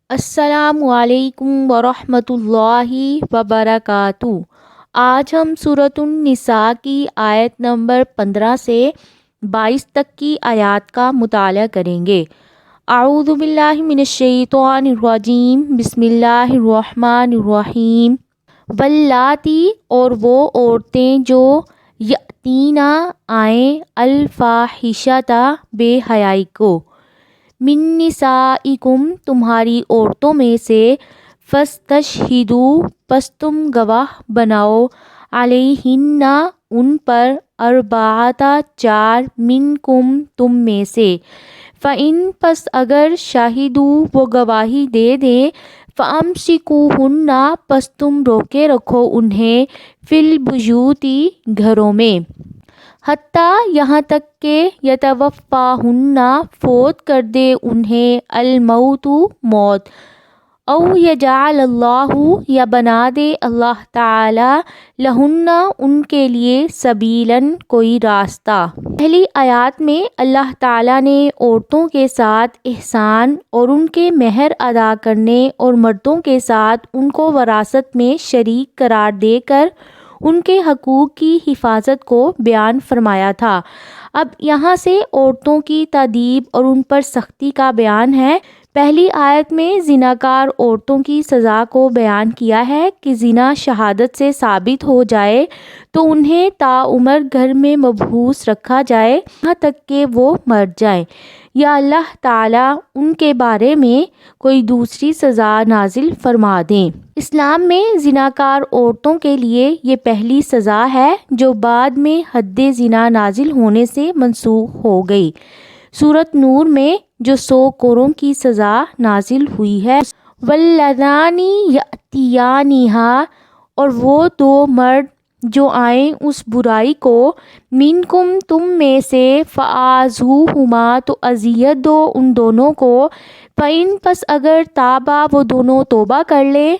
السلام علیکم ورحمۃ اللہ وبرکاتہ۔ آج ہم سورۃ النساء کی آیت نمبر 15 سے 22 تک کی آیات کا مطالعہ کریں گے۔ اعوذ باللہ من الشیطان الرجیم، بسم اللہ الرحمن الرحیم۔ واللاتی، اور وہ عورتیں جو یأتینا آئیں الفاحشۃ بے حیائی کو، من نسائکم تمہاری عورتوں میں سے، فاستشہدوا پس تم گواہ بناؤ، علیہن ان پر، اربعۃ چار، منکم تم میں سے، فإن پس اگر شاہدوا وہ گواہی دے دیں، فامسکوہن پس تم روکے رکھو انہیں، فی البیوت گھروں میں، حتیٰ یہاں تک کہ یتوفاہن فوت کر دے انہیں، الموت موت، او یجعل اللہ یا بنا دے اللہ تعالی، لہن ان کے لیے، سبیلاً کوئی راستہ۔ پہلی آیات میں اللہ تعالیٰ نے عورتوں کے ساتھ احسان اور ان کے مہر ادا کرنے اور مردوں کے ساتھ ان کو وراثت میں شریک قرار دے کر ان کے حقوق کی حفاظت کو بیان فرمایا تھا۔ اب یہاں سے عورتوں کی تادیب اور ان پر سختی کا بیان ہے۔ پہلی آیت میں زناکار عورتوں کی سزا کو بیان کیا ہے کہ زنا شہادت سے ثابت ہو جائے تو انہیں تاعمر گھر میں محبوس رکھا جائے یہاں تک کہ وہ مر جائیں، یا اللہ تعالیٰ ان کے بارے میں کوئی دوسری سزا نازل فرما دیں۔ اسلام میں زناکار عورتوں کے لیے یہ پہلی سزا ہے جو بعد میں حد زنا نازل ہونے سے منسوخ ہو گئی۔ سورۃ نور میں جو 100 کوڑوں کی سزا نازل ہوئی ہے۔ واللذان یأتیانہا، اور وہ دو مرد جو آئیں اس برائی کو، منکم تم میں سے، فآذوہما تو اذیت دو ان دونوں کو، فإن پس اگر تابا وہ دونوں توبہ کر لیں،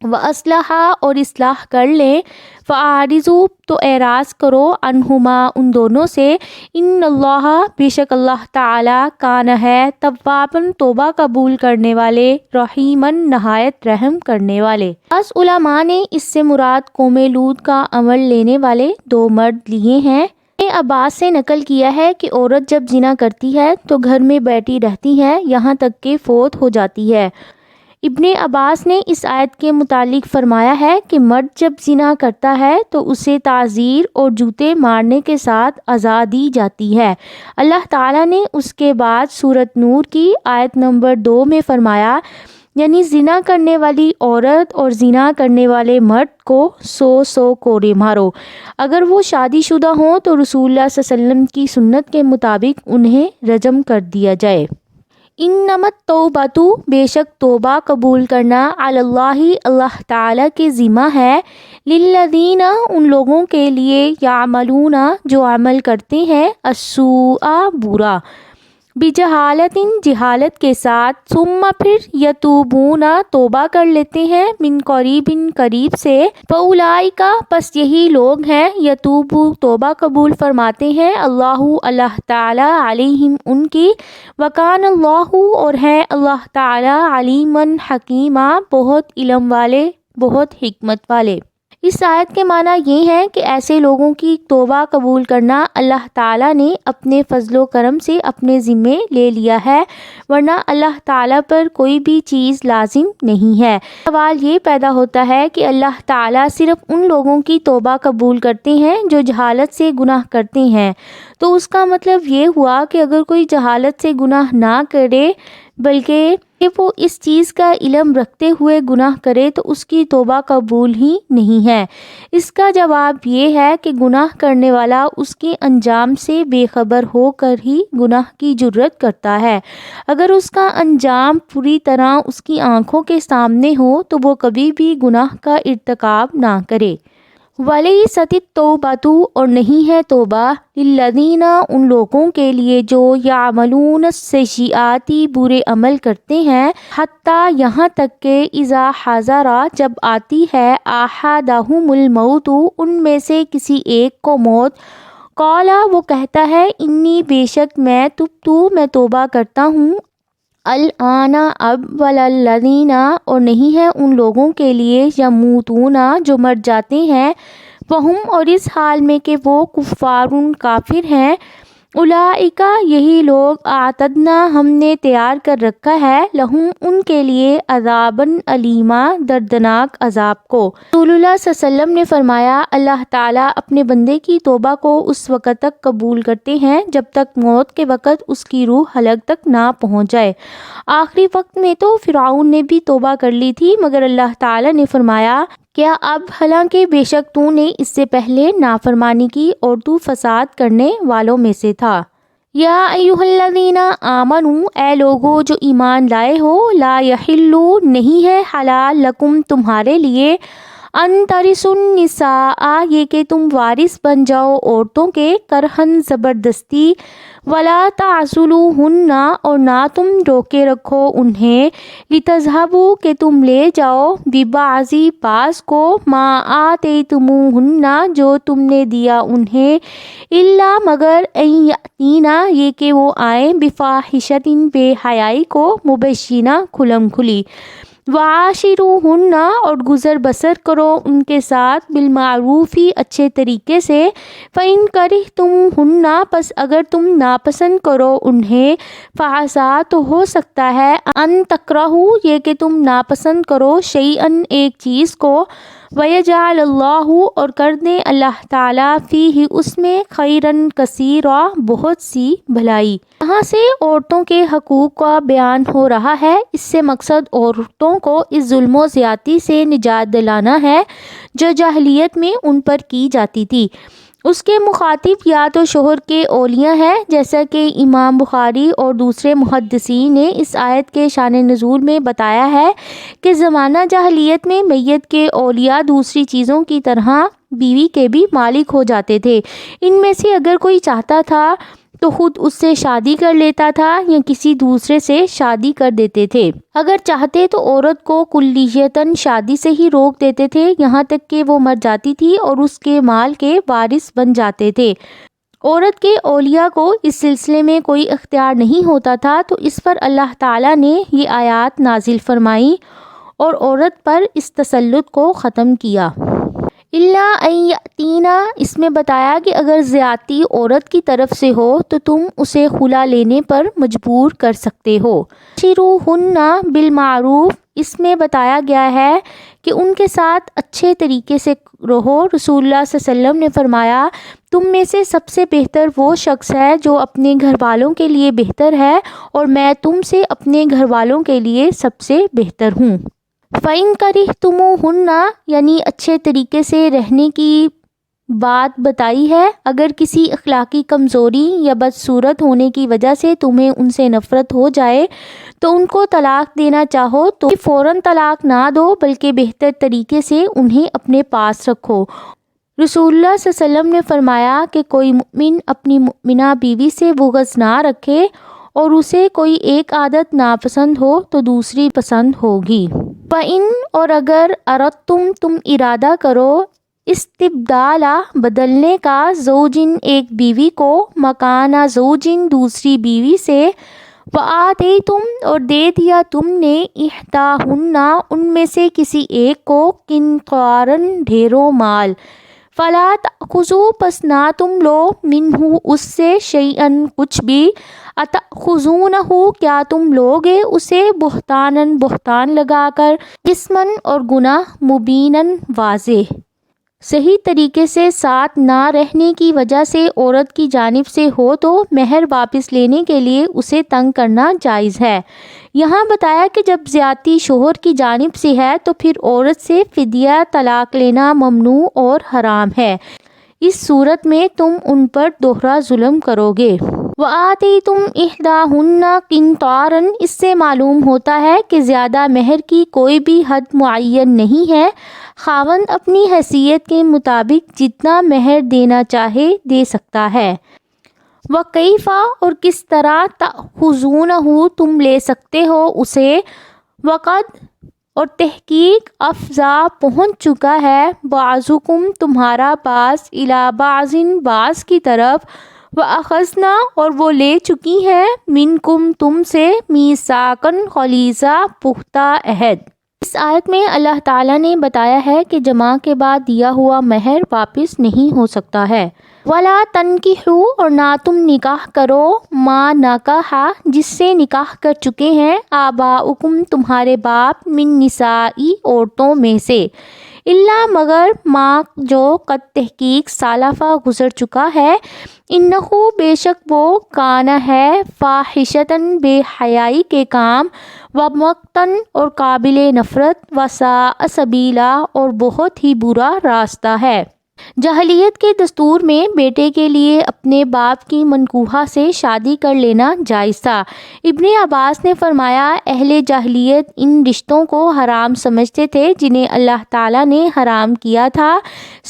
وَأَصْلَحَا اور اصلاح کر لیں، فَأَعْرِضُوا تو اعراض کرو، عَنْہُمَا ان دونوں سے، ان اللہ بے شک اللہ تعالیٰ، کان ہے، تواباً توبہ قبول کرنے والے، رحیماً نہایت رحم کرنے والے۔ بعض علماء نے اس سے مراد قوم لوط کا عمل لینے والے دو مرد لیے ہیں۔ ابن عباس سے نقل کیا ہے کہ عورت جب زنا کرتی ہے تو گھر میں بیٹھی رہتی ہے یہاں تک کہ فوت ہو جاتی ہے۔ ابن عباس نے اس آیت کے متعلق فرمایا ہے کہ مرد جب زنا کرتا ہے تو اسے تعزیر اور جوتے مارنے کے ساتھ سزا دی جاتی ہے۔ اللہ تعالیٰ نے اس کے بعد سورۃ نور کی آیت نمبر 2 میں فرمایا، یعنی زنا کرنے والی عورت اور زنا کرنے والے مرد کو 100 کوڑے مارو۔ اگر وہ شادی شدہ ہوں تو رسول اللہ صلی اللہ علیہ وسلم کی سنت کے مطابق انہیں رجم کر دیا جائے۔ انما التوبۃ، بے شک توبہ قبول کرنا، علی اللہ اللہ تعالیٰ کے ذمہ ہے، للذین ان لوگوں کے لیے، یعملون جو عمل کرتے ہیں، السوء برا، بجہالۃ جہالت کے ساتھ، ثم پھر یتوبون توبہ کر لیتے ہیں، من قریب قریب سے، فاولئک پس یہی لوگ ہیں، یتوب توبہ قبول فرماتے ہیں، اللہ اللہ تعالی، علیہم ان کی، وکان اللہ اور ہے اللہ تعالی، علیماً حکیما بہت علم والے، بہت حکمت والے۔ اس آیت کے معنی یہ ہے کہ ایسے لوگوں کی توبہ قبول کرنا اللہ تعالیٰ نے اپنے فضل و کرم سے اپنے ذمے لے لیا ہے، ورنہ اللہ تعالیٰ پر کوئی بھی چیز لازم نہیں ہے۔ سوال یہ پیدا ہوتا ہے کہ اللہ تعالیٰ صرف ان لوگوں کی توبہ قبول کرتے ہیں جو جہالت سے گناہ کرتے ہیں، تو اس کا مطلب یہ ہوا کہ اگر کوئی جہالت سے گناہ نہ کرے بلکہ وہ اس چیز کا علم رکھتے ہوئے گناہ کرے تو اس کی توبہ قبول ہی نہیں ہے۔ اس کا جواب یہ ہے کہ گناہ کرنے والا اس کے انجام سے بے خبر ہو کر ہی گناہ کی جرات کرتا ہے۔ اگر اس کا انجام پوری طرح اس کی آنکھوں کے سامنے ہو تو وہ کبھی بھی گناہ کا ارتکاب نہ کرے۔ وَلَيْسَتِ التَّوْبَةُ اور نہیں ہے توبہ، لِلَّذِينَ ان لوگوں کے لیے جو يَعْمَلُونَ السَّيِّئَاتِ برے عمل کرتے ہیں، حتیٰ یہاں تک کہ اذا حضر جب آتی ہے، احدہم الموت ان میں سے کسی ایک کو موت، قال وہ کہتا ہے، انی بے شک میں تبتو میں توبہ کرتا ہوں، الآنا اب وللذین اور نہیں ہے ان لوگوں کے لیے یموتون جو مر جاتے ہیں وہم اور اس حال میں کہ وہ کفارن کافر ہیں اولئک یہی لوگ اعتدنا ہم نے تیار کر رکھا ہے لہم ان کے لیے عذاباً علیما دردناک عذاب کو۔ رسول اللہ صلی اللہ علیہ وسلم نے فرمایا اللہ تعالیٰ اپنے بندے کی توبہ کو اس وقت تک قبول کرتے ہیں جب تک موت کے وقت اس کی روح حلق تک نہ پہنچ جائے۔ آخری وقت میں تو فرعون نے بھی توبہ کر لی تھی مگر اللہ تعالیٰ نے فرمایا کیا اب حالانکہ بے شک تو نے اس سے پہلے نافرمانی کی اور تو فساد کرنے والوں میں سے تھا۔ یا ایھا الذین آمنوا اے لوگو جو ایمان لائے ہو لا یحل نہیں ہے حلال لکم تمہارے لیے ان ترثوا النساء یہ کہ تم وارث بن جاؤ عورتوں کے کرہن زبردستی ولا تعضلوہن اور نہ تم روکے رکھو انہیں لتذہبوا کہ تم لے جاؤ ببعض بعض کو ما آتیتموہن جو تم نے دیا انہیں الا مگر ان یاتینا یہ کہ وہ آئیں بفاحشۃ بے حیائی کو مبینہ کھلم کھلی وعاشروہن اور گزر بسر کرو ان کے ساتھ بالمعروف اچھے طریقے سے فإن کرہتموہن پس اگر تم ناپسند کرو انہیں فعسیٰ تو ہو سکتا ہے ان تکرہوا یہ کہ تم ناپسند کرو شیئا ایک چیز کو ویجعل اللہ اور کر دیں اللہ تعالیٰ فیہ اس میں خیراً کثیرا بہت سی بھلائی۔ یہاں سے عورتوں کے حقوق کا بیان ہو رہا ہے، اس سے مقصد عورتوں کو اس ظلم و زیادتی سے نجات دلانا ہے جو جاہلیت میں ان پر کی جاتی تھی۔ اس کے مخاطب یا تو شوہر کے اولیاء ہیں جیسا کہ امام بخاری اور دوسرے محدثین نے اس آیت کے شان نزول میں بتایا ہے کہ زمانہ جاہلیت میں میت کے اولیاء دوسری چیزوں کی طرح بیوی کے بھی مالک ہو جاتے تھے۔ ان میں سے اگر کوئی چاہتا تھا تو خود اس سے شادی کر لیتا تھا یا کسی دوسرے سے شادی کر دیتے تھے، اگر چاہتے تو عورت کو کلیتاً شادی سے ہی روک دیتے تھے یہاں تک کہ وہ مر جاتی تھی اور اس کے مال کے وارث بن جاتے تھے۔ عورت کے اولیاء کو اس سلسلے میں کوئی اختیار نہیں ہوتا تھا تو اس پر اللہ تعالیٰ نے یہ آیات نازل فرمائی اور عورت پر اس تسلط کو ختم کیا۔ الا ان یاتینا اس میں بتایا کہ اگر زیادتی عورت کی طرف سے ہو تو تم اسے خلا لینے پر مجبور کر سکتے ہو۔ شروہن بالمعروف اس میں بتایا گیا ہے کہ ان کے ساتھ اچھے طریقے سے رہو۔ رسول اللہ صلی اللہ علیہ وسلم نے فرمایا تم میں سے سب سے بہتر وہ شخص ہے جو اپنے گھر والوں کے لیے بہتر ہے اور میں تم سے اپنے گھر والوں کے لیے سب سے بہتر ہوں۔ فَإِن كَرِهْتُمُوهُنَّ یعنی اچھے طریقے سے رہنے کی بات بتائی ہے۔ اگر کسی اخلاقی کمزوری یا بدصورت ہونے کی وجہ سے تمہیں ان سے نفرت ہو جائے تو ان کو طلاق دینا چاہو تو فوراً طلاق نہ دو بلکہ بہتر طریقے سے انہیں اپنے پاس رکھو۔ رسول اللہ صلی اللہ علیہ وسلم نے فرمایا کہ کوئی مومن اپنی مؤمنہ بیوی سے بغض نہ رکھے اور اسے کوئی ایک عادت ناپسند ہو تو دوسری پسند ہوگی۔ فَإِن اور اگر اردتم تم ارادہ کرو استبدالہ بدلنے کا زوجن ایک بیوی کو مکانہ زوجن دوسری بیوی سے وآتیتم اور دے دیا تم نے احداہن ان میں سے کسی ایک کو قنطارن ڈھیروں مال فلا تأخذوا پس نہ تم لو منہ اس سے شیئن کچھ بھی اتأخذونہ کیا تم لوگے اسے بہتانن بہتان لگا کر اسمن اور گناہ مبینن واضح۔ صحیح طریقے سے ساتھ نہ رہنے کی وجہ سے عورت کی جانب سے ہو تو مہر واپس لینے کے لیے اسے تنگ کرنا جائز ہے۔ یہاں بتایا کہ جب زیادتی شوہر کی جانب سے ہے تو پھر عورت سے فدیہ طلاق لینا ممنوع اور حرام ہے، اس صورت میں تم ان پر دوہرا ظلم کرو گے۔ وآتیتم احداہن قنطارا اس سے معلوم ہوتا ہے کہ زیادہ مہر کی کوئی بھی حد معین نہیں ہے، خاوند اپنی حیثیت کے مطابق جتنا مہر دینا چاہے دے سکتا ہے۔ وَكَيْفَ اور کس طرح تأخذونہ تم لے سکتے ہو اسے وقد اور تحقیق افضا پہنچ چکا ہے بعضکم تمہارا بعض الی بعض بعض کی طرف وَأَخَذْنَا اور وہ لے چکی ہیں مِنْکُمْ تم سے مِیثَاقًا غَلِیظًا پختہ عہد۔ اس آیت میں اللہ تعالیٰ نے بتایا ہے کہ جماع کے بعد دیا ہوا مہر واپس نہیں ہو سکتا ہے۔ وَلَا تَنْکِحُوا اور نہ تم نکاح کرو مَا نَکَحَ جس سے نکاح کر چکے ہیں آباؤکم تمہارے باپ من نسائی عورتوں میں سے الا مگر ما جو قد تحقیق سالفہ گزر چکا ہے انہو بے شک وہ کانا ہے فاحشتاً بے حیائی کے کام ومقتاً اور قابل نفرت وساء سبیلا اور بہت ہی برا راستہ ہے۔ جاہلیت کے دستور میں بیٹے کے لیے اپنے باپ کی منکوحہ سے شادی کر لینا جائز تھا۔ ابن عباس نے فرمایا اہل جاہلیت ان رشتوں کو حرام سمجھتے تھے جنہیں اللہ تعالیٰ نے حرام کیا تھا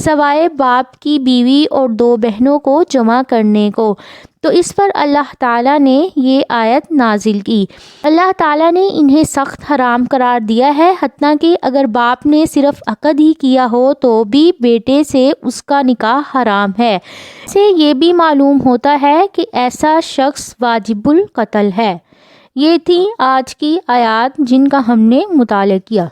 سوائے باپ کی بیوی اور 2 بہنوں کو جمع کرنے کو، تو اس پر اللہ تعالیٰ نے یہ آیت نازل کی۔ اللہ تعالیٰ نے انہیں سخت حرام قرار دیا ہے، حتیٰ کہ اگر باپ نے صرف عقد ہی کیا ہو تو بھی بیٹے سے اس کا نکاح حرام ہے۔ اس سے یہ بھی معلوم ہوتا ہے کہ ایسا شخص واجب القتل ہے۔ یہ تھی آج کی آیات جن کا ہم نے مطالعہ کیا۔